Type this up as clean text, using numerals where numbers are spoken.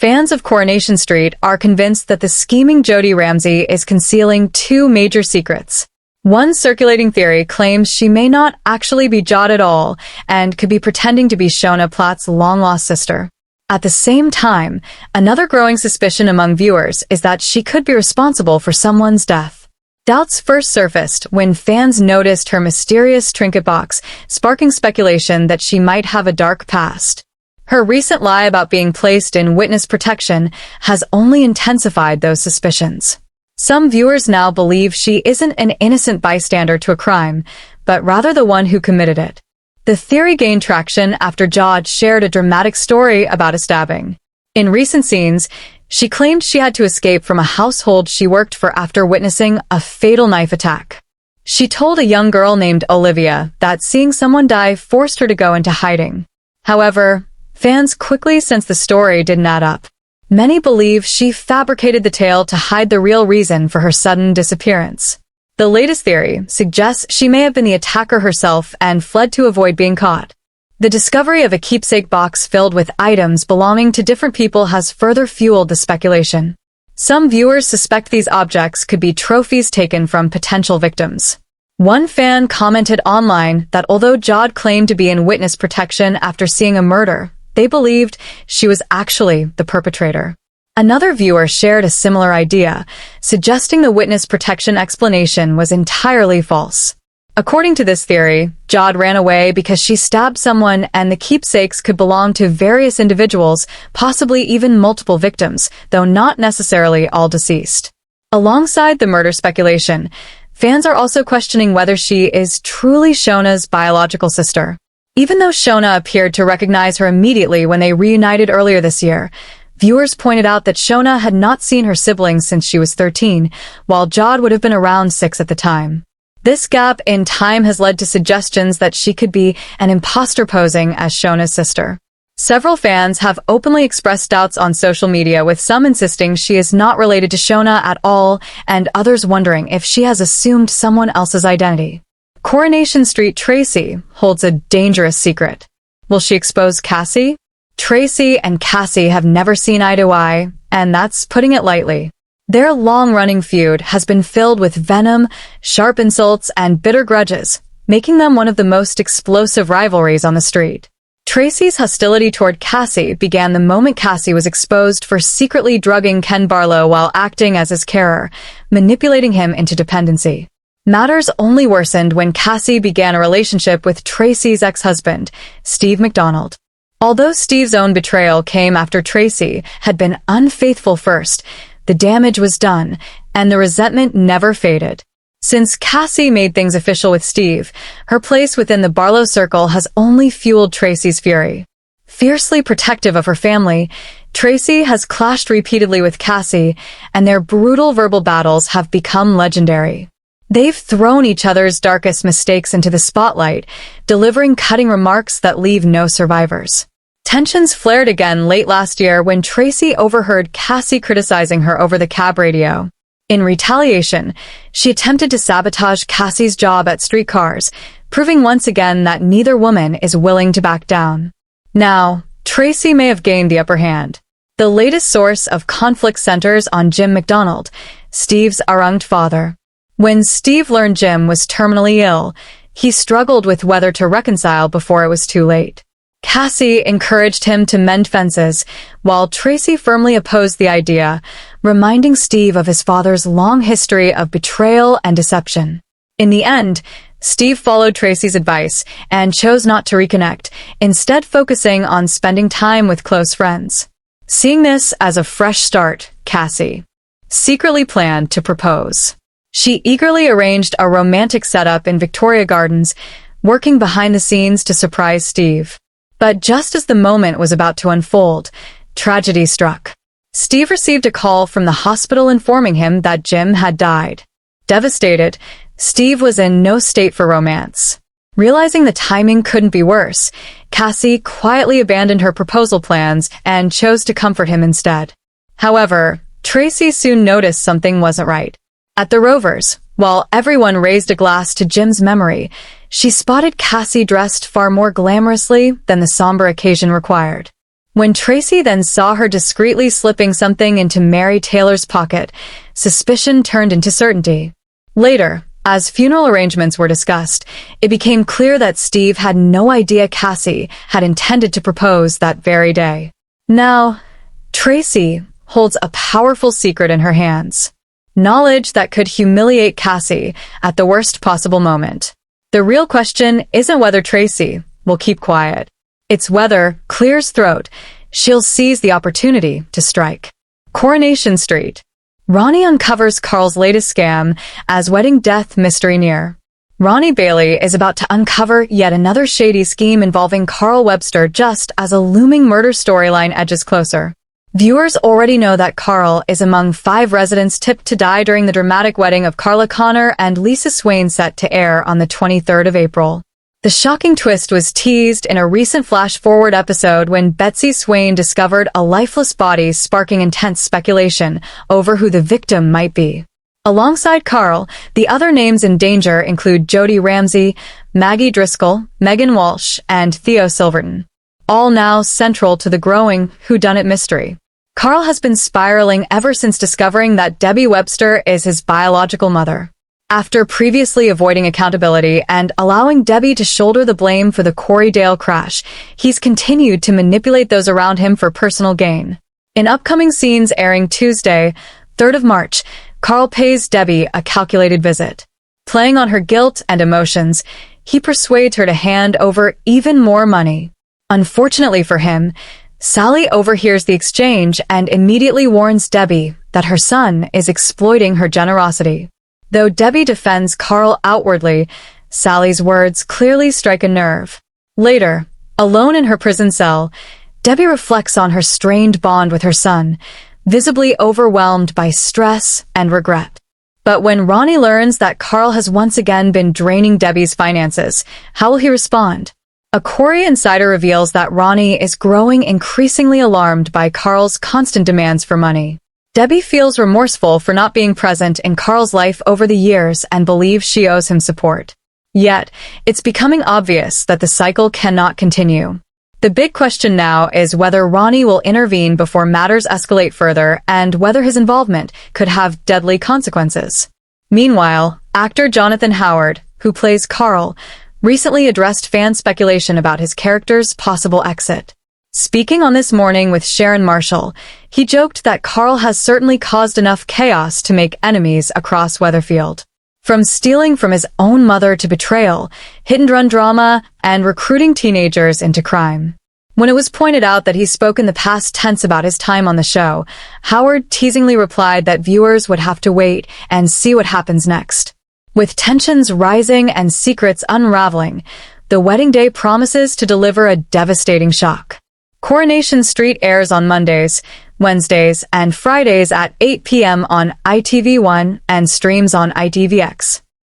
Fans of Coronation Street are convinced that the scheming Jodie Ramsay is concealing two major secrets. One circulating theory claims she may not actually be Jod at all and could be pretending to be Shona Platt's long-lost sister. At the same time, another growing suspicion among viewers is that she could be responsible for someone's death. Doubts first surfaced when fans noticed her mysterious trinket box, sparking speculation that she might have a dark past. Her recent lie about being placed in witness protection has only intensified those suspicions. Some viewers now believe she isn't an innocent bystander to a crime, but rather the one who committed it. The theory gained traction after Jod shared a dramatic story about a stabbing. In recent scenes, she claimed she had to escape from a household she worked for after witnessing a fatal knife attack. She told a young girl named Olivia that seeing someone die forced her to go into hiding. However, fans quickly sensed the story didn't add up. Many believe she fabricated the tale to hide the real reason for her sudden disappearance. The latest theory suggests she may have been the attacker herself and fled to avoid being caught. The discovery of a keepsake box filled with items belonging to different people has further fueled the speculation. Some viewers suspect these objects could be trophies taken from potential victims. One fan commented online that although Jod claimed to be in witness protection after seeing a murder, they believed she was actually the perpetrator. Another viewer shared a similar idea, suggesting the witness protection explanation was entirely false. According to this theory, Jod ran away because she stabbed someone and the keepsakes could belong to various individuals, possibly even multiple victims, though not necessarily all deceased. Alongside the murder speculation, fans are also questioning whether she is truly Shona's biological sister. Even though Shona appeared to recognize her immediately when they reunited earlier this year, viewers pointed out that Shona had not seen her siblings since she was 13, while Jod would have been around 6 at the time. This gap in time has led to suggestions that she could be an imposter posing as Shona's sister. Several fans have openly expressed doubts on social media, with some insisting she is not related to Shona at all and others wondering if she has assumed someone else's identity. Coronation Street Tracy holds a dangerous secret. Will she expose Cassie? Tracy and Cassie have never seen eye to eye, and that's putting it lightly. Their long-running feud has been filled with venom, sharp insults, and bitter grudges, making them one of the most explosive rivalries on the street. Tracy's hostility toward Cassie began the moment Cassie was exposed for secretly drugging Ken Barlow while acting as his carer, manipulating him into dependency. Matters only worsened when Cassie began a relationship with Tracy's ex-husband, Steve McDonald. Although Steve's own betrayal came after Tracy had been unfaithful first, the damage was done, and the resentment never faded. Since Cassie made things official with Steve, her place within the Barlow circle has only fueled Tracy's fury. Fiercely protective of her family, Tracy has clashed repeatedly with Cassie, and their brutal verbal battles have become legendary. They've thrown each other's darkest mistakes into the spotlight, delivering cutting remarks that leave no survivors. Tensions flared again late last year when Tracy overheard Cassie criticizing her over the cab radio. In retaliation, she attempted to sabotage Cassie's job at Streetcars, proving once again that neither woman is willing to back down. Now, Tracy may have gained the upper hand. The latest source of conflict centers on Jim McDonald, Steve's errant father. When Steve learned Jim was terminally ill, he struggled with whether to reconcile before it was too late. Cassie encouraged him to mend fences, while Tracy firmly opposed the idea, reminding Steve of his father's long history of betrayal and deception. In the end, Steve followed Tracy's advice and chose not to reconnect, instead focusing on spending time with close friends. Seeing this as a fresh start, Cassie secretly planned to propose. She eagerly arranged a romantic setup in Victoria Gardens, working behind the scenes to surprise Steve. But just as the moment was about to unfold, tragedy struck. Steve received a call from the hospital informing him that Jim had died. Devastated, Steve was in no state for romance. Realizing the timing couldn't be worse, Cassie quietly abandoned her proposal plans and chose to comfort him instead. However, Tracy soon noticed something wasn't right. At the Rovers, while everyone raised a glass to Jim's memory, she spotted Cassie dressed far more glamorously than the somber occasion required. When Tracy then saw her discreetly slipping something into Mary Taylor's pocket, suspicion turned into certainty. Later, as funeral arrangements were discussed, it became clear that Steve had no idea Cassie had intended to propose that very day. Now, Tracy holds a powerful secret in her hands. Knowledge that could humiliate Cassie at the worst possible moment. The real question isn't whether Tracy will keep quiet. It's whether, clears throat, she'll seize the opportunity to strike. Coronation Street. Ronnie uncovers Carl's latest scam as wedding death mystery near. Ronnie Bailey is about to uncover yet another shady scheme involving Carl Webster just as a looming murder storyline edges closer. Viewers already know that Carl is among 5 residents tipped to die during the dramatic wedding of Carla Connor and Lisa Swain set to air on the 23rd of April. The shocking twist was teased in a recent flash-forward episode when Betsy Swain discovered a lifeless body, sparking intense speculation over who the victim might be. Alongside Carl, the other names in danger include Jodie Ramsey, Maggie Driscoll, Megan Walsh, and Theo Silverton, all now central to the growing whodunit mystery. Carl has been spiraling ever since discovering that Debbie Webster is his biological mother. After previously avoiding accountability and allowing Debbie to shoulder the blame for the Corrie Dale crash, he's continued to manipulate those around him for personal gain. In upcoming scenes airing Tuesday, 3rd of March, Carl pays Debbie a calculated visit. Playing on her guilt and emotions, he persuades her to hand over even more money. Unfortunately for him, Sally overhears the exchange and immediately warns Debbie that her son is exploiting her generosity. Though Debbie defends Carl outwardly, Sally's words clearly strike a nerve. Later, alone in her prison cell, Debbie reflects on her strained bond with her son, visibly overwhelmed by stress and regret. But when Ronnie learns that Carl has once again been draining Debbie's finances, how will he respond? A Corrie insider reveals that Ronnie is growing increasingly alarmed by Carl's constant demands for money. Debbie feels remorseful for not being present in Carl's life over the years and believes she owes him support. Yet, it's becoming obvious that the cycle cannot continue. The big question now is whether Ronnie will intervene before matters escalate further and whether his involvement could have deadly consequences. Meanwhile, actor Jonathan Howard, who plays Carl, recently addressed fan speculation about his character's possible exit. Speaking on This Morning with Sharon Marshall, he joked that Carl has certainly caused enough chaos to make enemies across Weatherfield. From stealing from his own mother to betrayal, hit-and-run drama, and recruiting teenagers into crime. When it was pointed out that he spoke in the past tense about his time on the show, Howard teasingly replied that viewers would have to wait and see what happens next. With tensions rising and secrets unraveling, the wedding day promises to deliver a devastating shock. Coronation Street airs on Mondays, Wednesdays, and Fridays at 8 p.m. on ITV1 and streams on ITVX.